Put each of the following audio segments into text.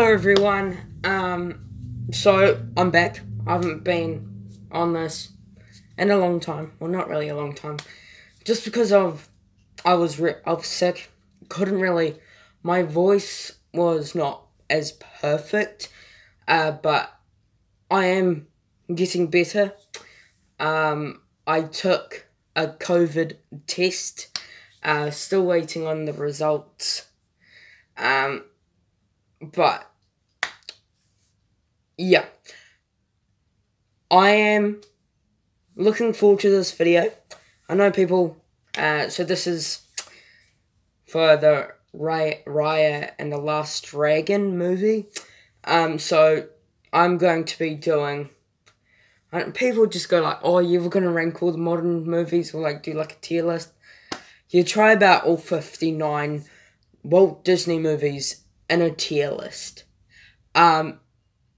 Hello everyone. So I'm back. I haven't been on this in a long time. Well, not really a long time. Just because I was sick. Couldn't really. My voice was not as perfect. But I am getting better. I took a COVID test. Still waiting on the results. But yeah, I am looking forward to this video. I know people, so this is for the Raya and the Last Dragon movie. So I'm going to be doing, people just go like, oh, you were going to rank all the modern movies or like do like a tier list. You try about all 59 Walt Disney movies in a tier list.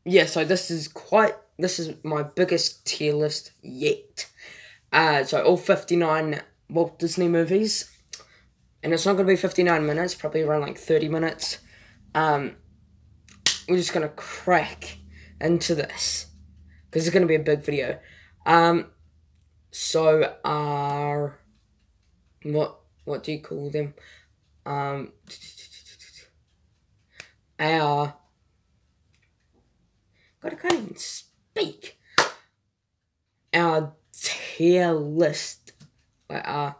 Yeah, so this is my biggest tier list yet. So all 59 Walt Disney movies. And it's not going to be 59 minutes, probably around like 30 minutes. We're just going to crack into this. Because it's going to be a big video. What do you call them? God, I can't even speak. Our tier list, bracket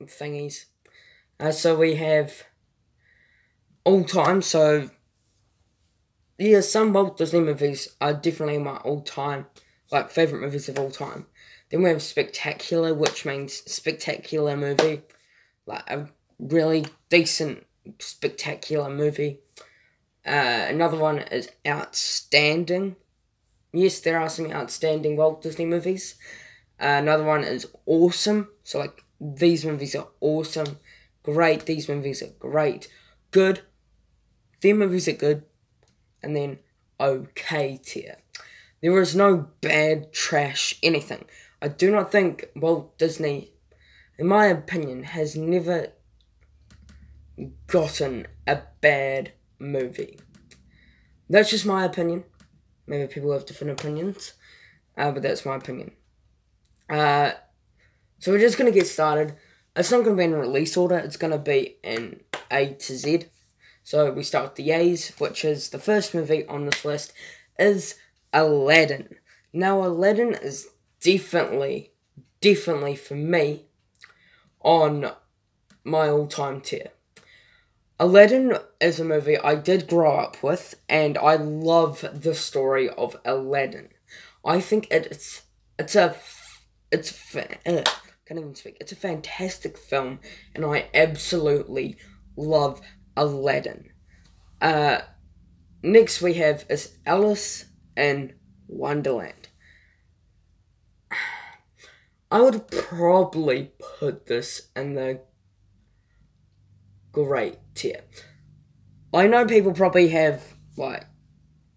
thingies. So we have all time. So yeah, some Walt Disney movies are definitely my all time, like favorite movies of all time. Then we have spectacular, which means spectacular movie, like a really decent spectacular movie. Another one is outstanding. Yes, there are some outstanding Walt Disney movies. Another one is awesome. So, like, these movies are awesome. Great. These movies are great. Good. Their movies are good. And then okay tier. There is no bad, trash, anything. I do not think Walt Disney, in my opinion, has never gotten a bad movie. That's just my opinion. Maybe people have different opinions, but that's my opinion. So we're just going to get started. It's not going to be in release order. It's going to be in A to Z. So we start with the A's, which is the first movie on this list, is Aladdin. Now, Aladdin is definitely for me on my all-time tier. Aladdin is a movie I did grow up with, and I love the story of Aladdin. I think it's a fantastic film, and I absolutely love Aladdin. Next we have is Alice in Wonderland. I would probably put this in the great tier. I know people probably have, like,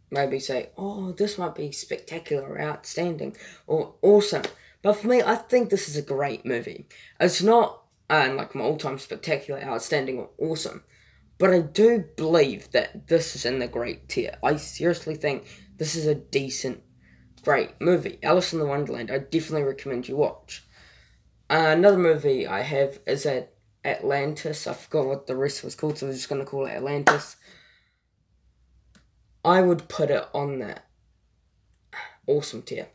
maybe say, oh, this might be spectacular or outstanding or awesome. But for me, I think this is a great movie. It's not, like, my all-time spectacular, outstanding, or awesome. But I do believe that this is in the great tier. I seriously think this is a decent, great movie. Alice in the Wonderland, I definitely recommend you watch. Another movie I have is Atlantis. I forgot what the rest was called, so we're just going to call it Atlantis. I would put it on that awesome tier.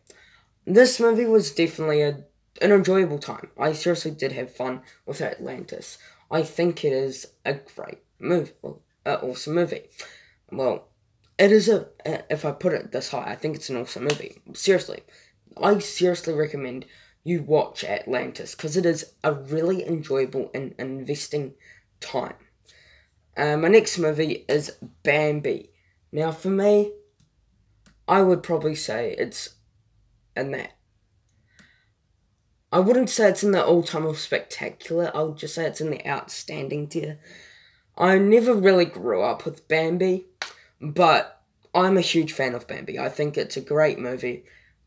This movie was definitely an enjoyable time. I seriously did have fun with Atlantis. I think it is a great movie. Well, an awesome movie. Well, it is if I put it this high, I think it's an awesome movie. Seriously. I seriously recommend you watch Atlantis, because it is a really enjoyable and investing time. My next movie is Bambi. Now, for me, I would probably say it's in that. I wouldn't say it's in the all-time or spectacular, I would just say it's in the outstanding tier. I never really grew up with Bambi, but I'm a huge fan of Bambi. I think it's a great movie.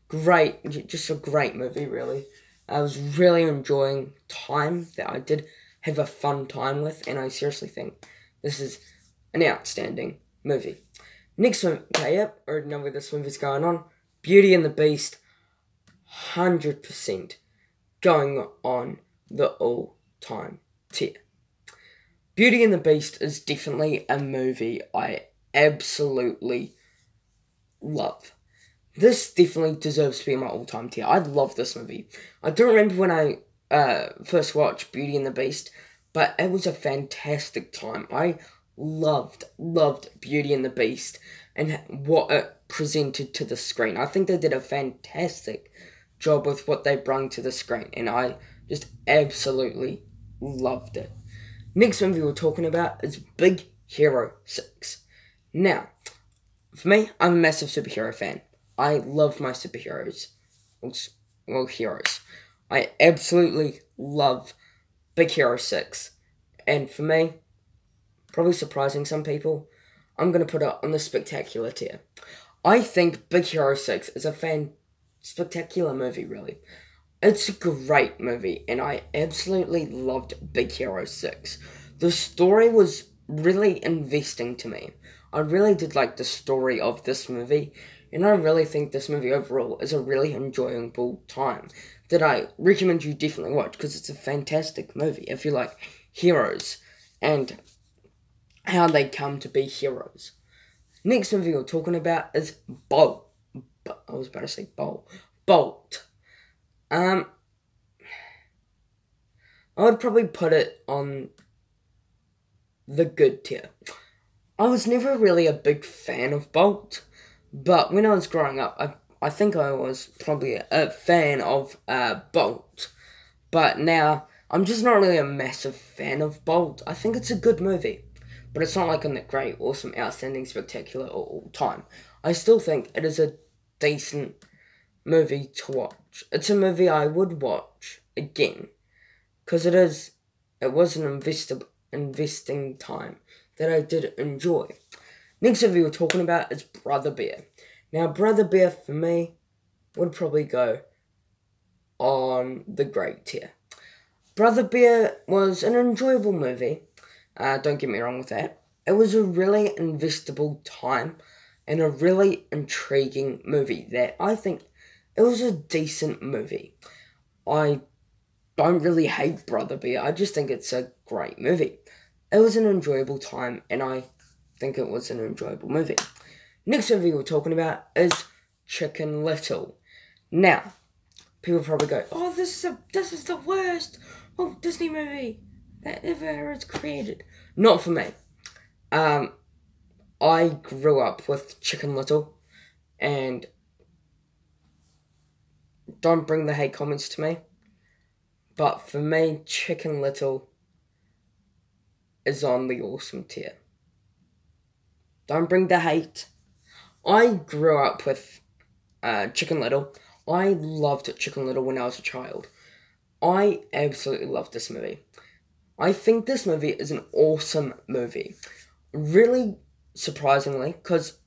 Just a great movie, really. I was really enjoying time that I did have a fun time with, and I seriously think this is an outstanding movie. Next one, okay, yep, I already know where this movie's going on. Beauty and the Beast, 100% going on the all-time tier. Beauty and the Beast is definitely a movie I absolutely love. This definitely deserves to be in my all-time tier. I love this movie. I don't remember when I first watched Beauty and the Beast, but it was a fantastic time. I loved Beauty and the Beast and what it presented to the screen. I think they did a fantastic job with what they brought to the screen, and I just absolutely loved it. Next movie we're talking about is Big Hero 6. Now, for me, I'm a massive superhero fan. I love my superheroes. Well, heroes. I absolutely love Big Hero 6. And for me, probably surprising some people, I'm going to put it on the spectacular tier. I think Big Hero 6 is a spectacular movie, really. It's a great movie, and I absolutely loved Big Hero 6. The story was really investing to me. I really did like the story of this movie, and I really think this movie overall is a really enjoyable time that I recommend you definitely watch, because it's a fantastic movie if you like heroes and how they come to be heroes. Next movie we're talking about is Bolt. I was about to say Bolt. I would probably put it on the good tier. I was never really a big fan of Bolt, but when I was growing up, I think I was probably a fan of Bolt. But now, I'm just not really a massive fan of Bolt. I think it's a good movie, but it's not like in the great, awesome, outstanding, spectacular all time. I still think it is a decent movie to watch. It's a movie I would watch again, because it was an investing time that I did enjoy. Next movie we're talking about is Brother Bear. Now, Brother Bear, for me, would probably go on the great tier. Brother Bear was an enjoyable movie. Don't get me wrong with that. It was a really investable time and a really intriguing movie that I think it was a decent movie. I don't really hate Brother Bear. I just think it's a great movie. It was an enjoyable time, and I think it was an enjoyable movie. Next movie we're talking about is Chicken Little. Now, people probably go, "Oh, this is the worst Walt Disney movie that ever is created." Not for me. I grew up with Chicken Little, and don't bring the hate comments to me, but for me, Chicken Little is on the awesome tier. Don't bring the hate. I grew up with Chicken Little. I loved Chicken Little when I was a child. I absolutely loved this movie. I think this movie is an awesome movie. Really surprisingly, because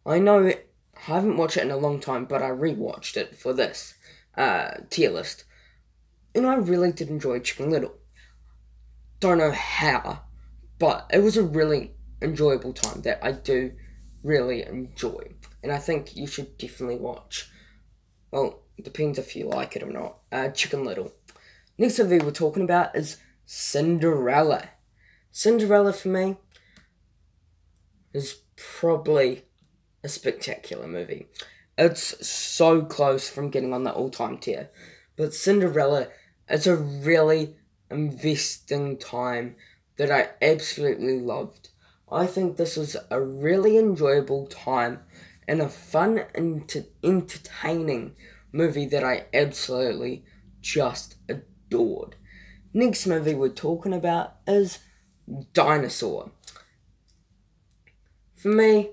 I know I haven't watched it in a long time, but I rewatched it for this tier list. And I really did enjoy Chicken Little. Don't know how, but it was a really enjoyable time that I do really enjoy. And I think you should definitely watch. Well, it depends if you like it or not. Chicken Little. Next movie we're talking about is Cinderella. Cinderella, for me, is probably a spectacular movie. It's so close from getting on the all-time tier. But Cinderella is a really investing time that I absolutely loved. I think this was a really enjoyable time and a fun and entertaining movie that I absolutely just adored. Next movie we're talking about is Dinosaur. For me,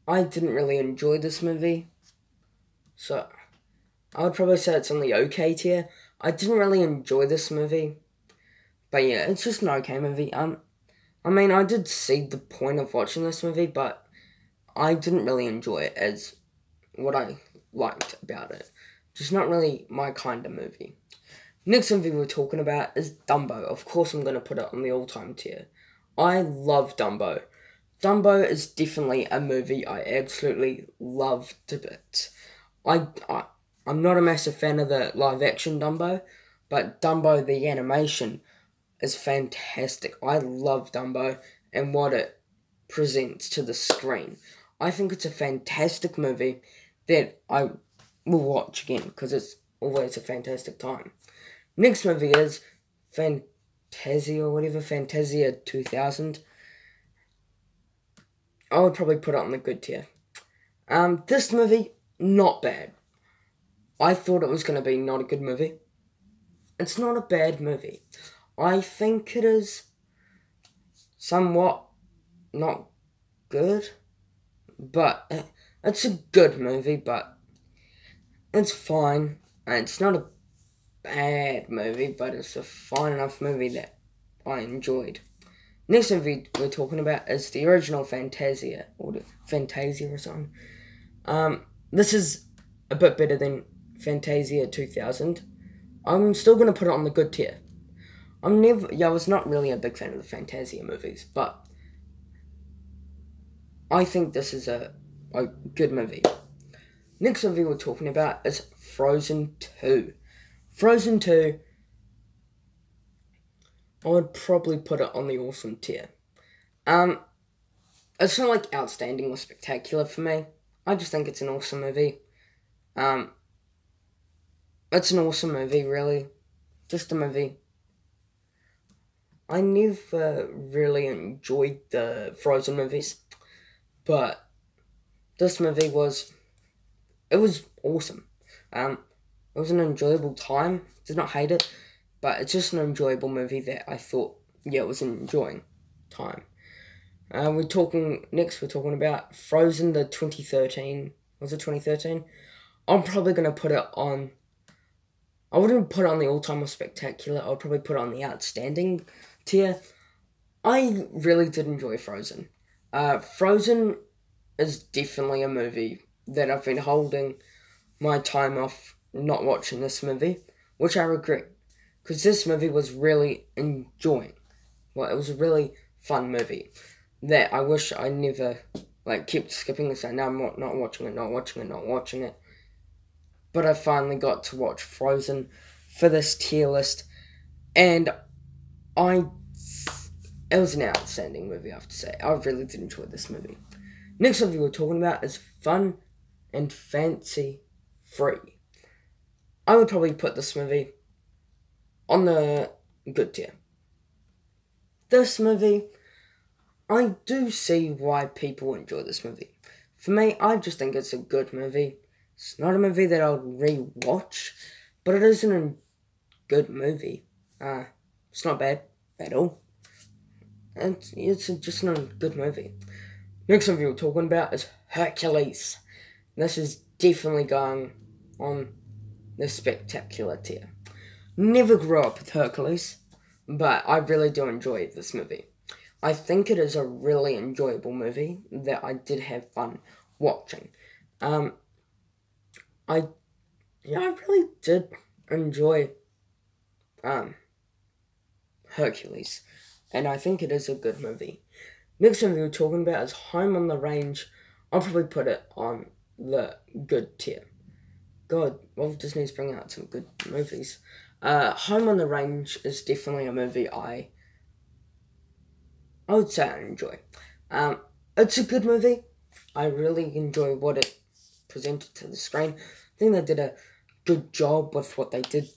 I didn't really enjoy this movie, so I would probably say it's on the okay tier. I didn't really enjoy this movie, but yeah, it's just an okay movie. I mean, I did see the point of watching this movie, but I didn't really enjoy it as what I liked about it. Just not really my kind of movie. Next movie we're talking about is Dumbo. Of course I'm going to put it on the all-time tier. I love Dumbo. Dumbo is definitely a movie I absolutely love to bits. I'm not a massive fan of the live action Dumbo, but Dumbo the animation is fantastic. I love Dumbo and what it presents to the screen. I think it's a fantastic movie that I will watch again because it's always a fantastic time. Next movie is Fantasia or whatever, Fantasia 2000. I would probably put it on the good tier. This movie, not bad. I thought it was going to be not a good movie. It's not a bad movie. I think it is somewhat not good, but it's a good movie, but it's fine. It's not a bad movie, but it's a fine enough movie that I enjoyed. Next movie we're talking about is the original Fantasia, or Fantasia or something. This is a bit better than Fantasia 2000. I'm still going to put it on the good tier. I was not really a big fan of the Fantasia movies, but I think this is a good movie. Next movie we're talking about is Frozen 2. Frozen 2, I would probably put it on the awesome tier. It's not like outstanding or spectacular for me. I just think it's an awesome movie. It's an awesome movie, really. Just a movie. I never really enjoyed the Frozen movies, but this movie was awesome. It was an enjoyable time. Did not hate it, but it's just an enjoyable movie that I thought, it was an enjoying time. We're talking about Frozen, the 2013. Was it 2013? I'm probably going to put it on... I wouldn't put it on the all-time or spectacular. I would probably put it on the outstanding tier. I really did enjoy Frozen. Frozen is definitely a movie that I've been holding my time off not watching this movie, which I regret, because this movie was really enjoying. Well, it was a really fun movie that I wish I never kept skipping and saying, no, I'm not watching it. But I finally got to watch Frozen for this tier list, and it was an outstanding movie, I have to say. I really did enjoy this movie. Next movie we're talking about is Fun and Fancy Free. I would probably put this movie on the good tier. This movie, I do see why people enjoy this movie. For me, I just think it's a good movie. It's not a movie that I'll re-watch, but it is a good movie. It's not bad at all. And it's just a good movie. Next movie we're talking about is Hercules. This is definitely going on the spectacular tier. Never grew up with Hercules, but I really do enjoy this movie. I think it is a really enjoyable movie that I did have fun watching. I really did enjoy Hercules, and I think it is a good movie. Next movie we're talking about is Home on the Range. I'll probably put it on the good tier. God, Walt Disney's bringing out some good movies. Home on the Range is definitely a movie I would say I enjoy. It's a good movie. I really enjoy what it presented to the screen. I think they did a good job with what they did,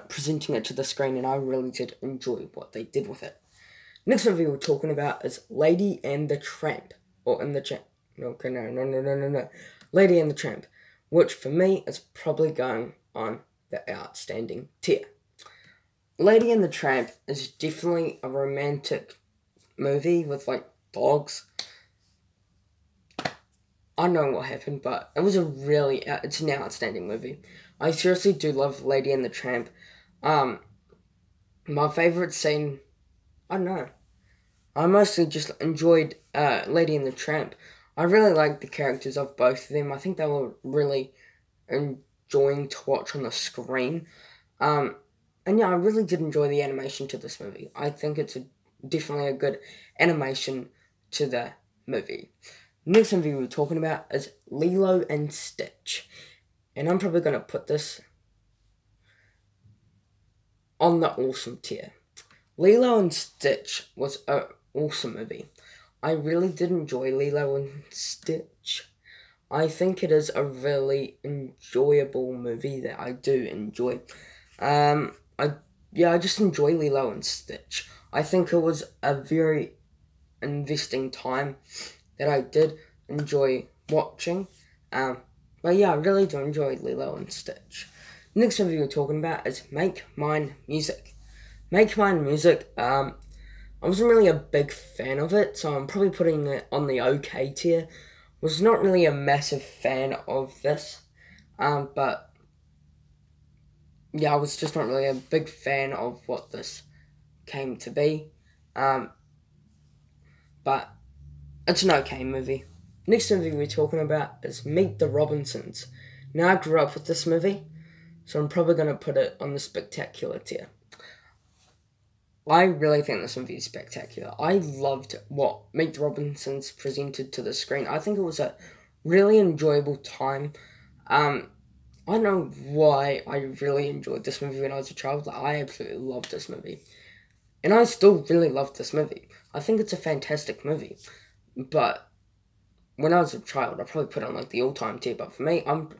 presenting it to the screen, and I really did enjoy what they did with it. Next movie we're talking about is Lady and the Tramp. Or in the Tramp. Okay, no. Lady and the Tramp. Which for me is probably going on the outstanding tier. Lady and the Tramp is definitely a romantic movie with dogs. I don't know what happened, but it was it's an outstanding movie. I seriously do love Lady and the Tramp. My favourite scene, I don't know. I mostly just enjoyed Lady and the Tramp. I really liked the characters of both of them. I think they were really enjoying to watch on the screen. And yeah, I really did enjoy the animation to this movie. I think it's a definitely a good animation to the movie. Next movie we're talking about is Lilo and Stitch. And I'm probably going to put this on the awesome tier. Lilo and Stitch was an awesome movie. I really did enjoy Lilo and Stitch. I think it is a really enjoyable movie that I do enjoy. I just enjoy Lilo and Stitch. I think it was a very investing time that I did enjoy watching. But yeah, I really do enjoy Lilo and Stitch. Next movie we're talking about is Make Mine Music. Make Mine Music, I wasn't really a big fan of it, so I'm probably putting it on the okay tier. Was not really a massive fan of this, but yeah, I was just not really a big fan of what this came to be. But it's an okay movie. Next movie we're talking about is Meet the Robinsons. Now, I grew up with this movie, so I'm probably going to put it on the spectacular tier. I really think this movie is spectacular. I loved what Meet the Robinsons presented to the screen. I think it was a really enjoyable time. I don't know why I really enjoyed this movie when I was a child. I absolutely loved this movie. And I still really love this movie. I think it's a fantastic movie. But when I was a child, I probably put it on like the all-time tier. But for me, I'm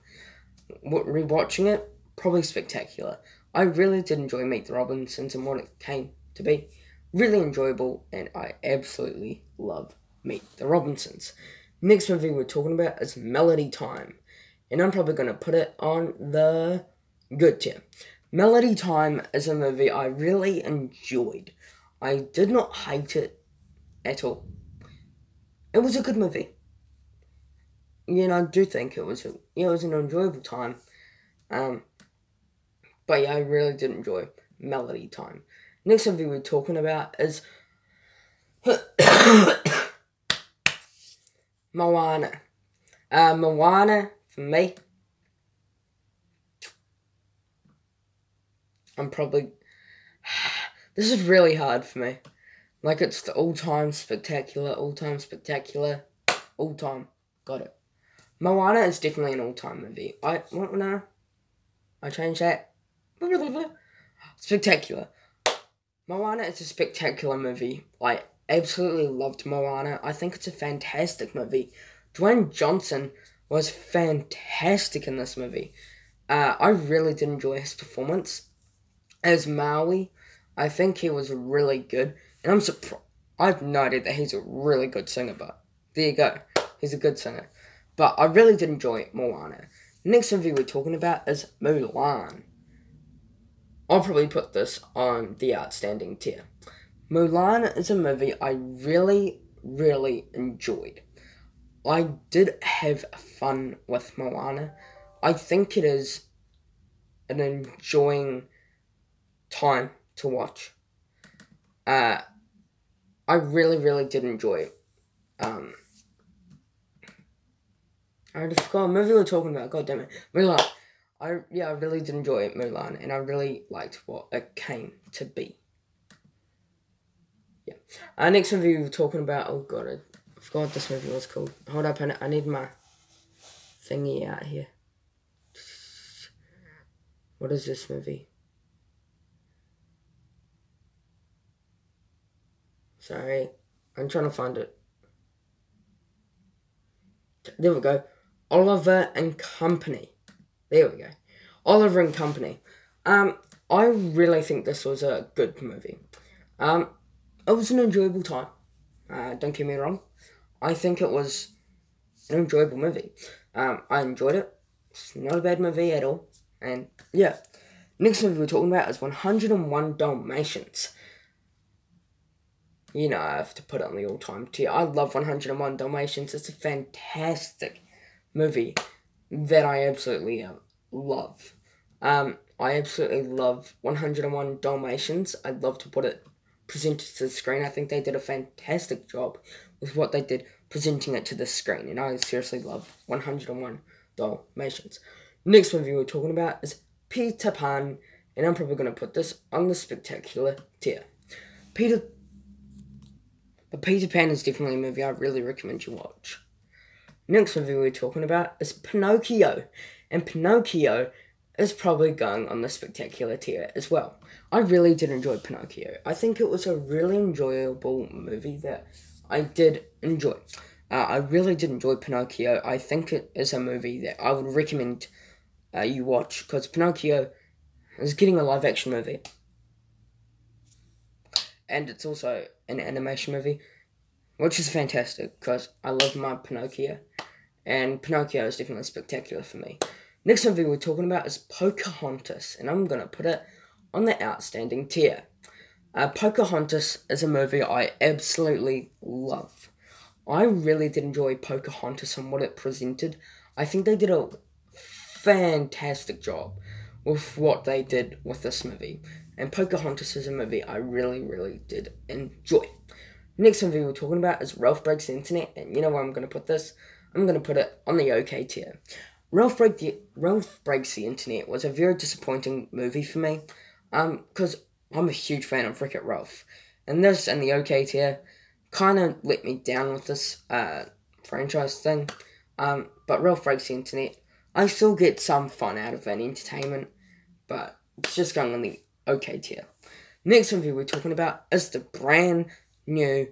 rewatching it, probably spectacular. I really did enjoy Meet the Robinsons and what it came to be. Really enjoyable, and I absolutely love Meet the Robinsons. Next movie we're talking about is Melody Time. And I'm probably going to put it on the good tier. Melody Time is a movie I really enjoyed. I did not hate it at all. It was a good movie. I do think it was an enjoyable time. But yeah, I really did enjoy Melody Time. Next movie we're talking about is Moana. Moana, for me, this is really hard for me. Like, it's the all-time spectacular. Got it. Moana is definitely an all-time movie. I changed that. Spectacular. Moana is a spectacular movie. I absolutely loved Moana. I think it's a fantastic movie. Dwayne Johnson was fantastic in this movie. I really did enjoy his performance as Maui. I think he was really good. And I'm surprised. I've no idea that he's a really good singer, but there you go. He's a good singer. But I really did enjoy Moana. Next movie we're talking about is Mulan. I'll probably put this on the outstanding tier. Mulan is a movie I really, really enjoyed. I did have fun with Moana. I think it is an enjoying time to watch. I really, really did enjoy it. I already forgot what movie we're talking about. God damn it. Mulan. I really did enjoy Mulan, and I really liked what it came to be. Yeah. Next movie we were talking about, oh god, I forgot what this movie was called. Hold up, I need my thingy out here. What is this movie? Sorry, I'm trying to find it. There we go. Oliver and Company. There we go. Oliver and Company. I really think this was a good movie. It was an enjoyable time. Don't get me wrong. I think it was an enjoyable movie. I enjoyed it. It's not a bad movie at all. And yeah. Next movie we're talking about is 101 Dalmatians. I have to put it on the all-time tier. I love 101 Dalmatians. It's a fantastic movie that I absolutely love. I absolutely love 101 Dalmatians. I'd love to put it presented to the screen. I think they did a fantastic job with what they did presenting it to the screen. And I seriously love 101 Dalmatians. Next movie we're talking about is Peter Pan. And I'm probably going to put this on the spectacular tier. Peter But Peter Pan is definitely a movie I really recommend you watch. Next movie we're talking about is Pinocchio. And Pinocchio is probably going on the spectacular tier as well. I really did enjoy Pinocchio. I think it was a really enjoyable movie that I did enjoy. I really did enjoy Pinocchio. I think it is a movie that I would recommend you watch, because Pinocchio is getting a live action movie. And it's also an animation movie, which is fantastic, because I love my Pinocchio. And Pinocchio is definitely spectacular for me. Next movie we're talking about is Pocahontas, and I'm going to put it on the outstanding tier. Pocahontas is a movie I absolutely love. I really did enjoy Pocahontas and what it presented. I think they did a fantastic job with what they did with this movie. And Pocahontas is a movie I really, really did enjoy. Next movie we're talking about is Ralph Breaks the Internet, and you know where I'm going to put this? I'm going to put it on the OK tier. Ralph Breaks the Internet was a very disappointing movie for me, because I'm a huge fan of Wreck-It Ralph. And this and the OK tier kind of let me down with this franchise thing. But Ralph Breaks the Internet, I still get some fun out of it, entertainment, but it's just going on the OK tier. Next movie we're talking about is the brand new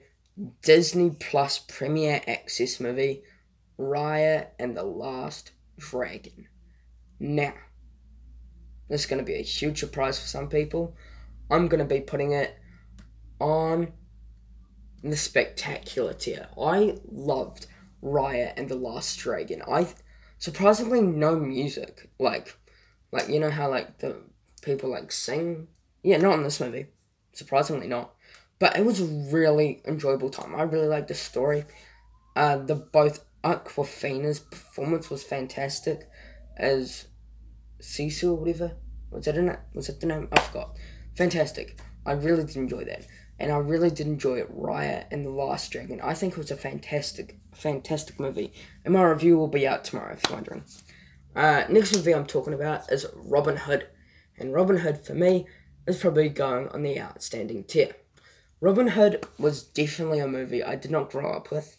Disney Plus Premier Access movie, Raya and the Last Dragon. Now, this is going to be a huge surprise for some people. I'm going to be putting it on the spectacular tier. I loved Raya and the Last Dragon. Surprisingly no music. Like you know how like the people like sing? Yeah, not in this movie. Surprisingly not. But it was a really enjoyable time. I really liked the story. Both Aquafina's performance was fantastic as Cecil, whatever. Was that in it? Was that the name? I forgot. Fantastic. I really did enjoy that. And I really did enjoy Raya and the Last Dragon. I think it was a fantastic movie. And my review will be out tomorrow, if you're wondering. Next movie I'm talking about is Robin Hood. And Robin Hood, for me, is probably going on the outstanding tier. Robin Hood was definitely a movie I did not grow up with,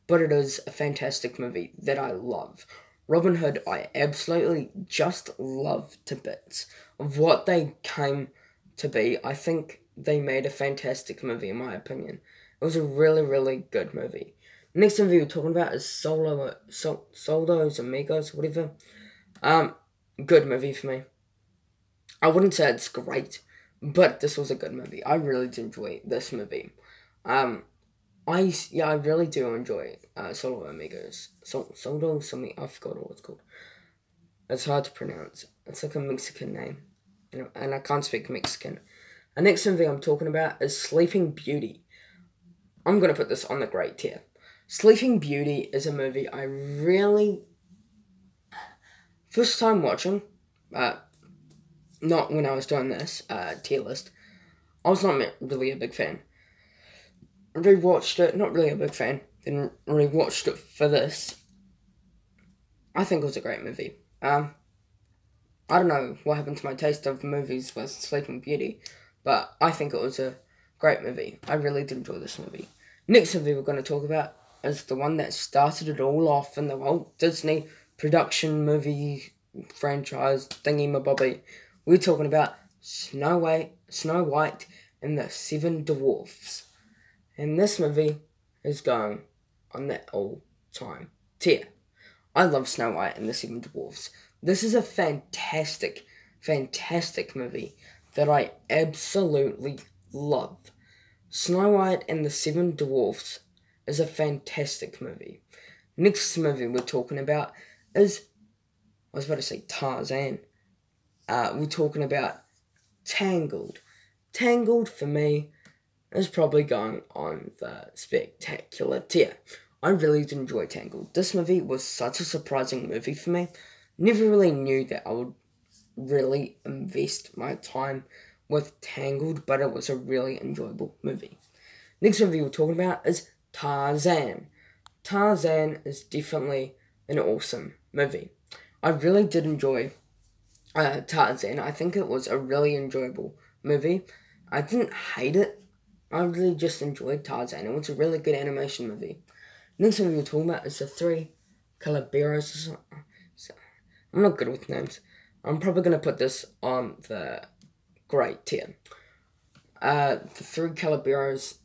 but it is a fantastic movie that I love. Robin Hood, I absolutely just love to bits of what they came to be. I think they made a fantastic movie, in my opinion. It was a really, really good movie. Next movie we're talking about is Soldos Amigos, whatever. Good movie for me. I wouldn't say it's great, but this was a good movie. I really did enjoy this movie. I really do enjoy Solo Amigos. Soldo something, I forgot what it's called. It's hard to pronounce. It's like a Mexican name, and I can't speak Mexican. The next movie I'm talking about is Sleeping Beauty. I'm going to put this on the great tier. Sleeping Beauty is a movie I really... First time watching, not when I was doing this tier list, I was not really a big fan. Rewatched it, not really a big fan, then rewatched it for this. I think it was a great movie. I don't know what happened to my taste of movies with Sleeping Beauty, but I think it was a great movie. I really did enjoy this movie. Next movie we're going to talk about is the one that started it all off in the Walt Disney production movie franchise thingy-mabobby. We're talking about Snow White and the Seven Dwarfs. And this movie is going on that all-time tier. I love Snow White and the Seven Dwarfs. This is a fantastic movie that I absolutely love. Snow White and the Seven Dwarfs is a fantastic movie. Next movie we're talking about is, I was about to say Tarzan. We're talking about Tangled. Tangled, for me, is probably going on the spectacular tier. I really did enjoy Tangled. This movie was such a surprising movie for me. Never really knew that I would really invest my time with Tangled, but it was a really enjoyable movie. Next movie we're talking about is Tarzan. Tarzan is definitely an awesome movie. I really did enjoy Tarzan. I think it was a really enjoyable movie. I didn't hate it. I really just enjoyed Tarzan. It was a really good animation movie. Next movie we're talking about is the Three Calaberos. So, I'm not good with names. I'm probably going to put this on the great tier. The Three Calaberos,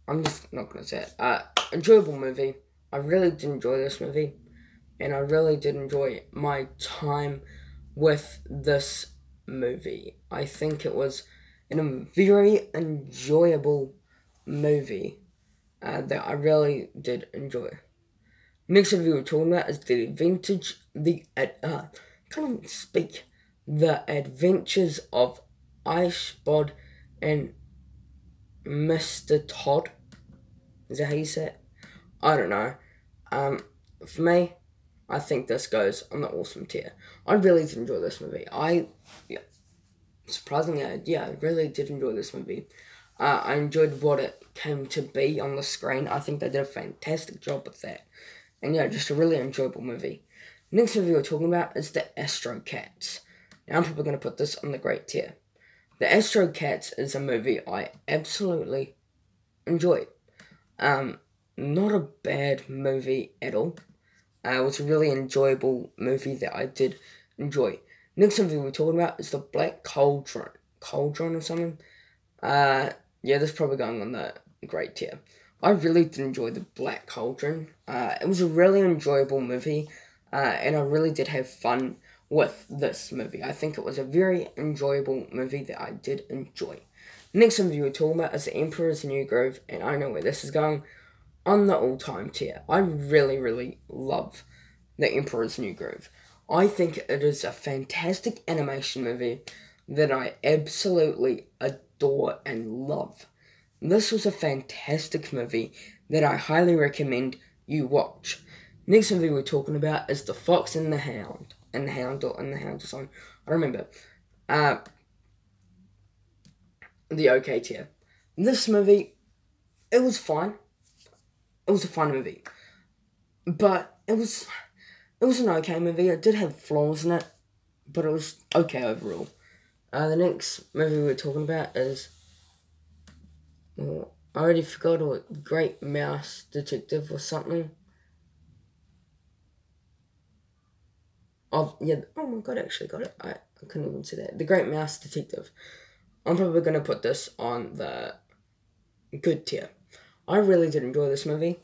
I'm just not going to say it. Enjoyable movie. I really did enjoy this movie. And I really did enjoy my time with this movie. I think it was a very enjoyable movie that I really did enjoy. Next movie we're talking about is the Adventures of Icebod and Mr. Todd. Is that how you say it? I don't know. For me, I think this goes on the awesome tier. I really did enjoy this movie. Surprisingly, I really did enjoy this movie. I enjoyed what it came to be on the screen. I think they did a fantastic job with that. And yeah, just a really enjoyable movie. Next movie we're talking about is the Astro Cats. Now I'm probably going to put this on the great tier. The Astro Cats is a movie I absolutely enjoyed. Not a bad movie at all. It was a really enjoyable movie that I did enjoy. Next movie we're talking about is the Black Cauldron. Cauldron or something? Yeah, this is probably going on the great tier. I really did enjoy the Black Cauldron. It was a really enjoyable movie, and I really did have fun with this movie. I think it was a very enjoyable movie that I did enjoy. Next movie we're talking about is The Emperor's New Groove, and I know where this is going, on the all-time tier. I really, really love The Emperor's New Groove. I think it is a fantastic animation movie that I absolutely adore and love. This was a fantastic movie that I highly recommend you watch. Next movie we're talking about is The Fox and the Hound. And the Hound or something. I don't remember. The OK tier. This movie, it was fine. It was a fun movie. But it was an okay movie. It did have flaws in it, but it was okay overall. The next movie we're talking about is, I already forgot, a Great Mouse Detective or something. Oh my god, I actually got it. I couldn't even say that. The Great Mouse Detective. I'm probably going to put this on the good tier. I really did enjoy this movie.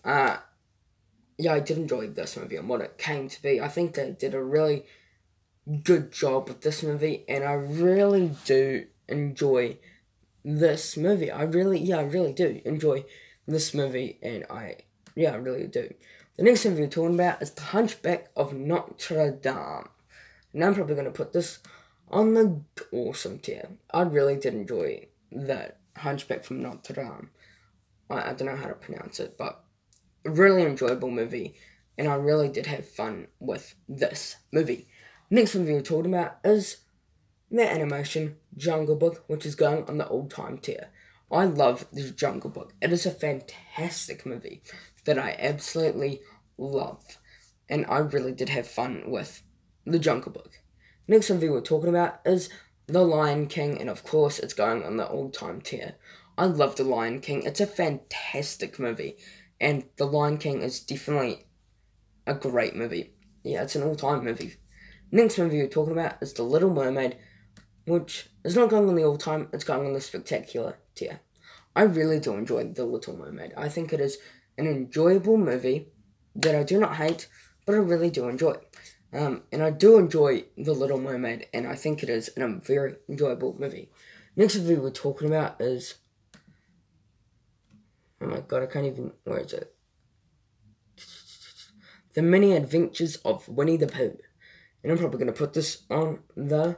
I did enjoy this movie and what it came to be. I think they did a really good job with this movie, and I really do enjoy this movie. I really do enjoy this movie, and I really do. The next movie we're talking about is The Hunchback of Notre Dame. And I'm probably going to put this on the awesome tier. I really did enjoy that Hunchback from Notre Dame. I don't know how to pronounce it, but a really enjoyable movie, and I really did have fun with this movie. Next movie we're talking about is the animation Jungle Book, which is going on the all-time tier. I love the Jungle Book. It is a fantastic movie that I absolutely love, and I really did have fun with the Jungle Book. Next movie we're talking about is The Lion King, and of course it's going on the all-time tier. I love The Lion King. It's a fantastic movie, and The Lion King is definitely a great movie. Yeah, it's an all-time movie. Next movie we're talking about is The Little Mermaid, which is not going on the all-time, it's going on the spectacular tier. I really do enjoy The Little Mermaid. I think it is an enjoyable movie that I do not hate, but I really do enjoy. And I do enjoy The Little Mermaid, and I think it is a very enjoyable movie. Next movie we're talking about is, oh my god, I can't even, where is it? The Many Adventures of Winnie the Pooh. And I'm probably going to put this on the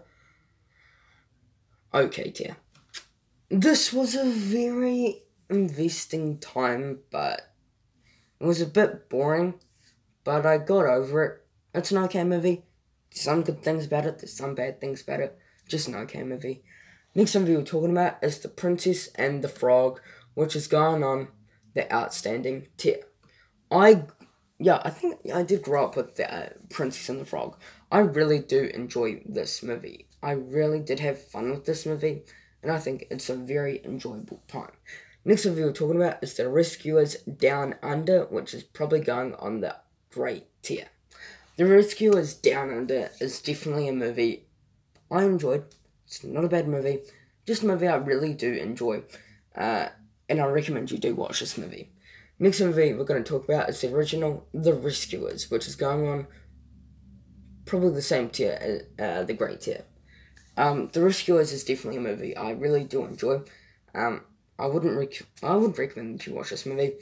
okay tier. This was a very investing time, but it was a bit boring, but I got over it. It's an okay movie. There's some good things about it, there's some bad things about it. Just an okay movie. Next movie we're talking about is The Princess and the Frog, which is going on the outstanding tier. I think I did grow up with the Princess and the Frog. I really do enjoy this movie. I really did have fun with this movie. and I think it's a very enjoyable time. Next movie we're talking about is The Rescuers Down Under, which is probably going on the great tier. The Rescuers Down Under is definitely a movie I enjoyed. It's not a bad movie, just a movie I really do enjoy, and I recommend you do watch this movie. Next movie we're going to talk about is the original The Rescuers, which is going on probably the same tier as the great tier. The Rescuers is definitely a movie I really do enjoy. I would recommend that you watch this movie.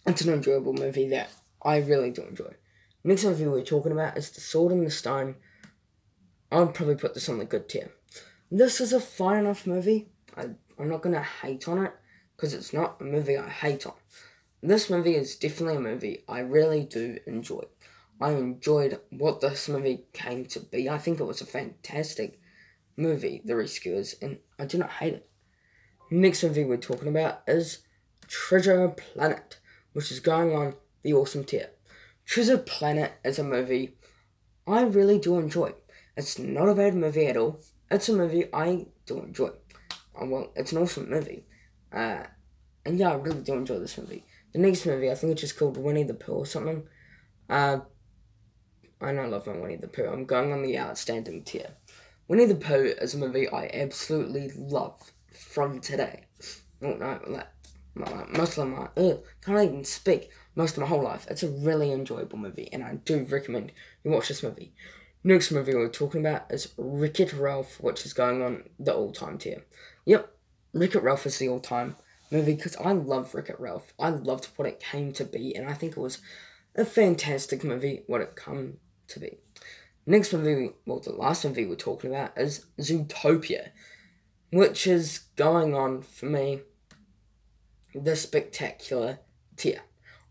It's an enjoyable movie that I really do enjoy. Next movie we're talking about is The Sword and the Stone. I'll probably put this on the good tier. This is a fine enough movie. I'm not going to hate on it, because it's not a movie I hate on. This movie is definitely a movie I really do enjoy. I enjoyed what this movie came to be. I think it was a fantastic movie, The Rescuers, and I do not hate it. Next movie we're talking about is Treasure Planet, which is going on the awesome tier. Treasure Planet is a movie I really do enjoy. It's not a bad movie at all. It's a movie I do enjoy. Well, it's an awesome movie. And yeah, I really do enjoy this movie. The next movie, I think it's just called Winnie the Pooh or something. I know I love my Winnie the Pooh. I'm going on the outstanding tier. Winnie the Pooh is a movie I absolutely love from today. Oh no, most of my can't even speak. Most of my whole life. It's a really enjoyable movie, and I do recommend you watch this movie. Next movie we're talking about is Wreck-It Ralph, which is going on the all-time tier. Yep, Wreck-It Ralph is the all-time movie because I love Wreck-It Ralph. I loved what it came to be, and I think it was a fantastic movie, what it came to be. Next movie, well, the last movie we're talking about is Zootopia, which is going on, for me, the spectacular tier.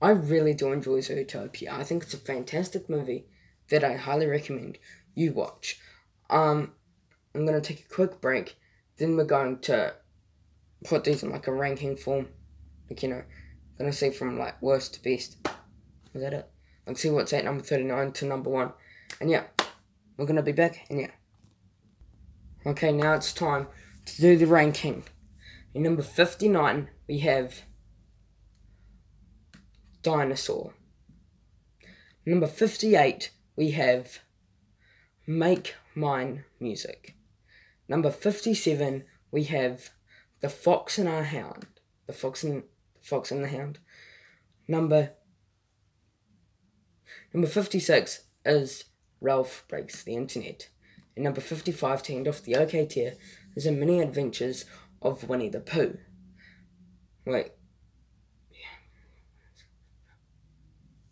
I really do enjoy Zootopia. I think it's a fantastic movie that I highly recommend you watch. I'm going to take a quick break, then we're going to put these in like a ranking form. Like, going to see from like worst to best. Is that it? Like, see what's at number 39 to number 1. And yeah, we're going to be back, and yeah. Okay, now it's time to do the ranking. In number 59, we have Dinosaur. Number 58, we have Make Mine Music. Number 57, we have The Fox and Our Hound. The Fox and the Hound. Number 56 is Ralph Breaks the Internet. And number 55, to end off the OK tier, is The Mini Adventures of Winnie the Pooh. Wait.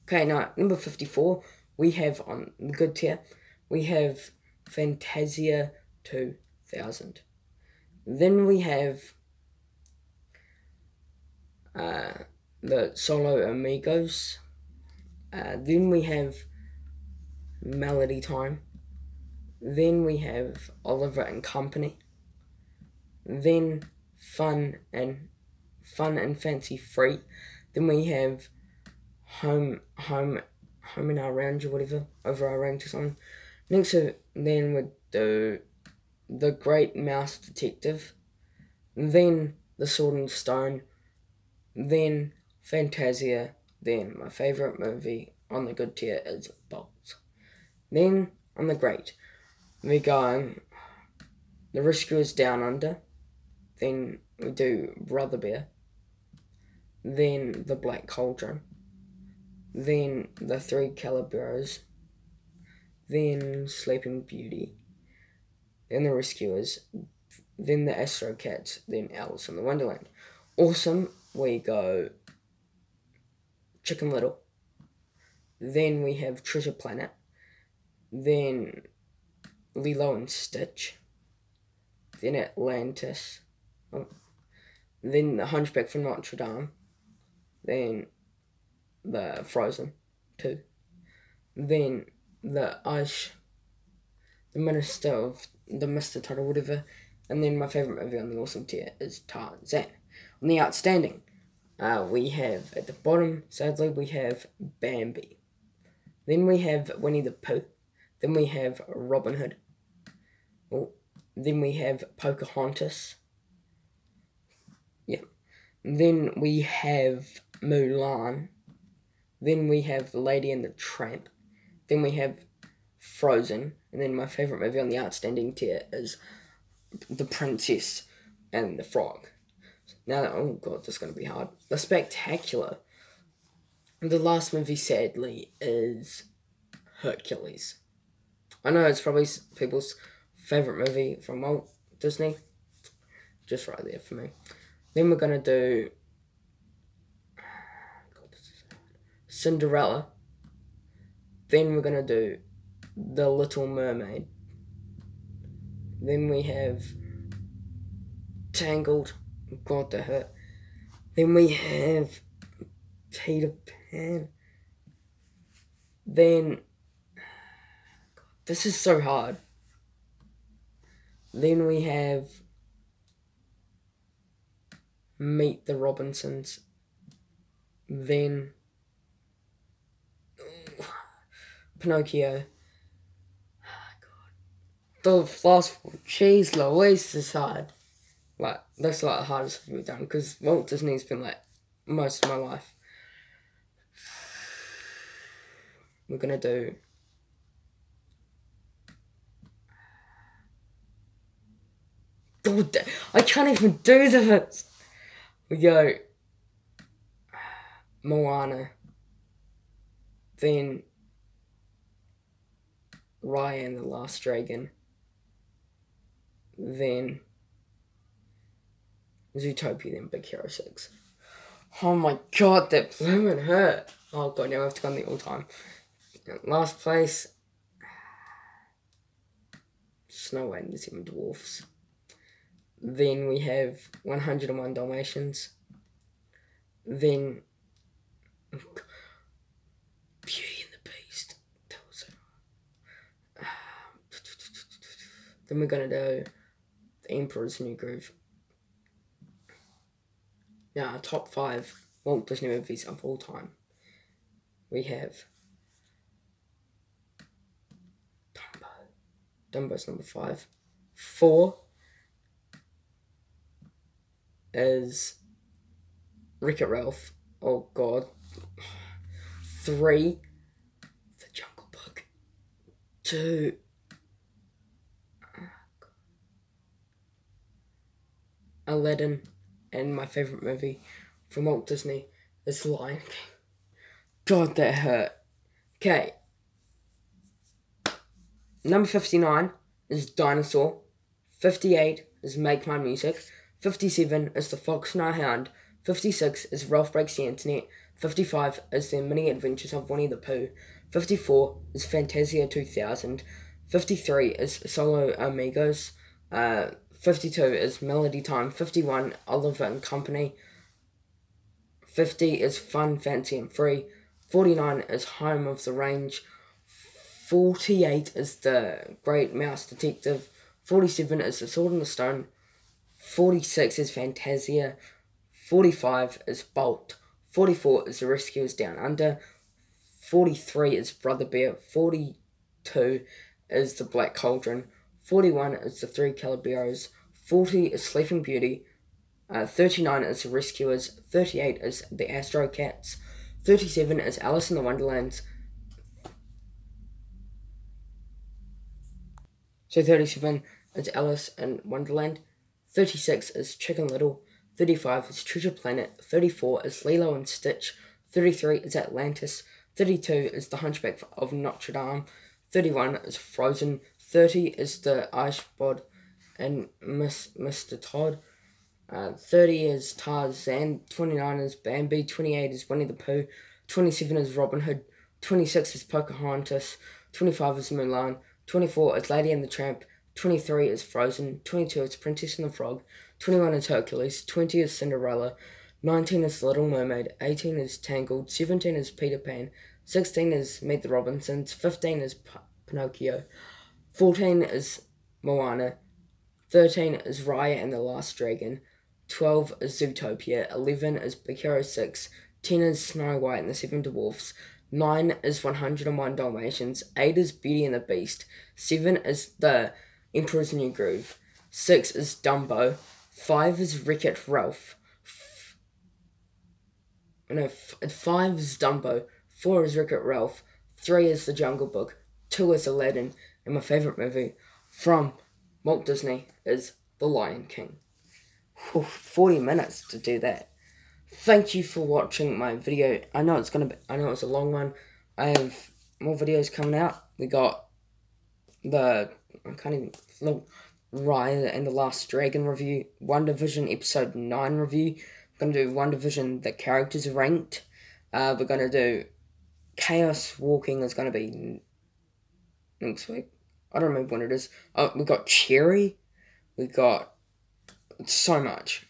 Okay, now, number 54, we have on the good tier, we have Fantasia 2000. Then we have the Solo Amigos. Then we have Melody Time. Then we have Oliver and Company. Then Fun and Fancy Free. Then we have Home in Our Range or whatever, Over Our Range or something. Next, then we do The Great Mouse Detective. Then The Sword and Stone. Then Fantasia. Then my favourite movie on the good tier is Bolt. Then on the great, we go The Rescuers Down Under. Then we do Brother Bear. Then The Black Cauldron. Then The Three Calibros. Then Sleeping Beauty. Then The Rescuers. Then The Astro Cats. Then Alice in the Wonderland. Awesome, we go Chicken Little. Then we have Treasure Planet. Then Lilo and Stitch. Then Atlantis. Then The Hunchback from Notre Dame. Then the Frozen 2. Then the Mr. Todd or whatever. And then my favourite movie on the awesome tier is Tarzan. On the outstanding, we have at the bottom, sadly, we have Bambi. Then we have Winnie the Pooh. Then we have Robin Hood. Oh, Then we have Pocahontas. Yeah. Then we have Mulan. Then we have The Lady and the Tramp. Then we have Frozen. And then my favourite movie on the outstanding tier is The Princess and the Frog. Now, oh god, this is going to be hard. The Spectacular. The last movie, sadly, is Hercules. I know it's probably people's favourite movie from Walt Disney. Just right there for me. Then we're going to do Cinderella. Then we're going to do The Little Mermaid. Then we have Tangled. God, that hurt. Then we have Peter Pan. Then, God, this is so hard. Then we have Meet the Robinsons. Then Pinocchio. The last four. Jeez Louise, this is hard. Like, that's like the hardest I've ever done, because Walt Disney's been like most of my life. We're gonna do God, I can't even do this. We go Moana. Then Raya and the Last Dragon. Then Zootopia, then Big Hero 6. Oh my god, that blooming hurt. Oh god, now I have to go on the all-time. Last place, Snow White and the Seven Dwarfs. Then we have 101 Dalmatians. Then Beauty and the Beast. That was so... Then we're gonna do The Emperor's New Groove. Now, our top 5 Walt Disney movies of all time. We have Dumbo's number 5. 4 is Wreck-It Ralph. Oh god. 3, The Jungle Book. 2, Aladdin. And my favourite movie from Walt Disney is Lion King. God, that hurt. Okay. Number 59 is Dinosaur. 58 is Make My Music. 57 is The Fox and Our Hound. 56 is Ralph Breaks the Internet. 55 is The Mini Adventures of Winnie the Pooh. 54 is Fantasia 2000. 53 is Solo Amigos. 52 is Melody Time. 51, Oliver and Company. 50 is Fun, Fancy and Free. 49 is Home of the Range. 48 is The Great Mouse Detective. 47 is The Sword and the Stone. 46 is Fantasia. 45 is Bolt. 44 is The Rescuers Down Under. 43 is Brother Bear. 42 is The Black Cauldron. 41 is The Three Calaberos. 40 is Sleeping Beauty. 39 is The Rescuers. 38 is The Astro Cats. 37 is Alice in the Wonderlands. So 37 is Alice in Wonderland. 36 is Chicken Little. 35 is Treasure Planet. 34 is Lilo and Stitch. 33 is Atlantis. 32 is The Hunchback of Notre Dame. 31 is Frozen. 30 is The Icebod and Mr. Todd. 30 is Tarzan. 29 is Bambi. 28 is Winnie the Pooh. 27 is Robin Hood. 26 is Pocahontas. 25 is Mulan. 24 is Lady and the Tramp. 23 is Frozen. 22 is Princess and the Frog. 21 is Hercules. 20 is Cinderella. 19 is The Little Mermaid. 18 is Tangled. 17 is Peter Pan. 16 is Meet the Robinsons. 15 is Pinocchio. 14 is Moana. 13 is Raya and the Last Dragon. 12 is Zootopia. 11 is Big Hero 6. 10 is Snow White and the Seven Dwarfs. 9 is 101 Dalmatians. 8 is Beauty and the Beast. 7 is The Emperor's New Groove. 6 is Dumbo. 5 is Wreck-It Ralph. No, 5 is Dumbo. 4 is Wreck-It Ralph. 3 is The Jungle Book. 2 is Aladdin. And my favourite movie from Walt Disney is The Lion King. 40 minutes to do that. Thank you for watching my video. I know it's a long one. I have more videos coming out. We got the Raya and the Last Dragon review, WandaVision episode 9 review. We're gonna do WandaVision, the characters ranked. We're gonna do Chaos Walking is gonna be next week. I don't remember when it is. We got Cherry. We got so much.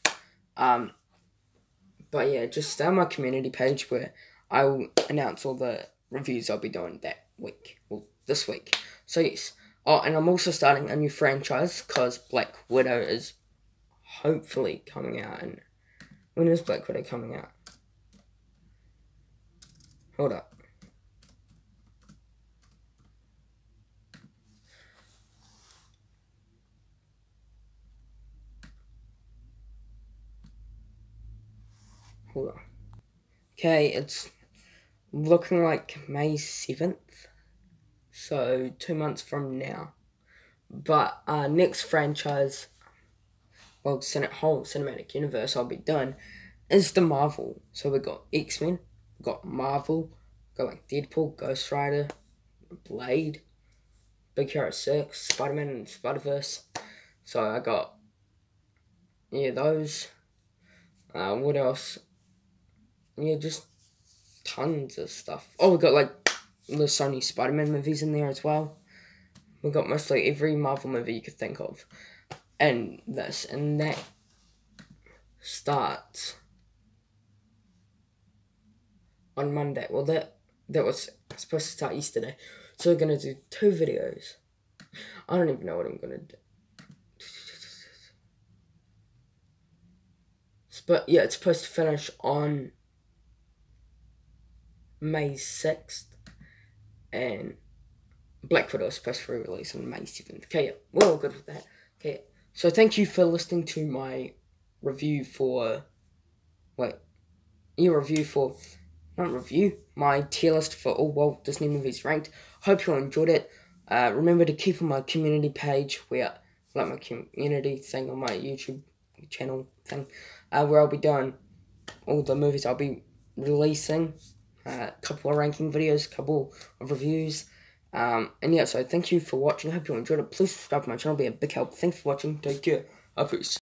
But yeah, just stay on my community page where I will announce all the reviews I'll be doing that week. Well, this week. So yes. Oh, and I'm also starting a new franchise because Black Widow is hopefully coming out. And when is Black Widow coming out? Hold up. Hold on. Okay, it's looking like May 7th. So 2 months from now. But next franchise, well, whole cinematic universe I'll be doing is the Marvel. So we got X-Men, we got Marvel, we got like Deadpool, Ghost Rider, Blade, Big Hero 6, Spider-Man and Spider-Verse. So I got, yeah, those. What else? Yeah, just tons of stuff. Oh, we got like the Sony Spider-Man movies in there as well. We got mostly every Marvel movie you could think of. And that starts on Monday. Well, that was supposed to start yesterday. So we're going to do 2 videos. I don't even know what I'm going to do. But yeah, it's supposed to finish on May 6th. And Black Widow is supposed to release on May 7th. Okay, yeah, we're all good with that. Okay, so thank you for listening to my review for... my tier list for all Walt Disney movies ranked. Hope you all enjoyed it. Remember to keep on my community page, where, like my community thing on my YouTube channel thing, where I'll be doing all the movies I'll be releasing. A couple of ranking videos, a couple of reviews. And yeah, so thank you for watching. I hope you enjoyed it. Please subscribe to my channel, be a big help. Thanks for watching. Take care. Peace.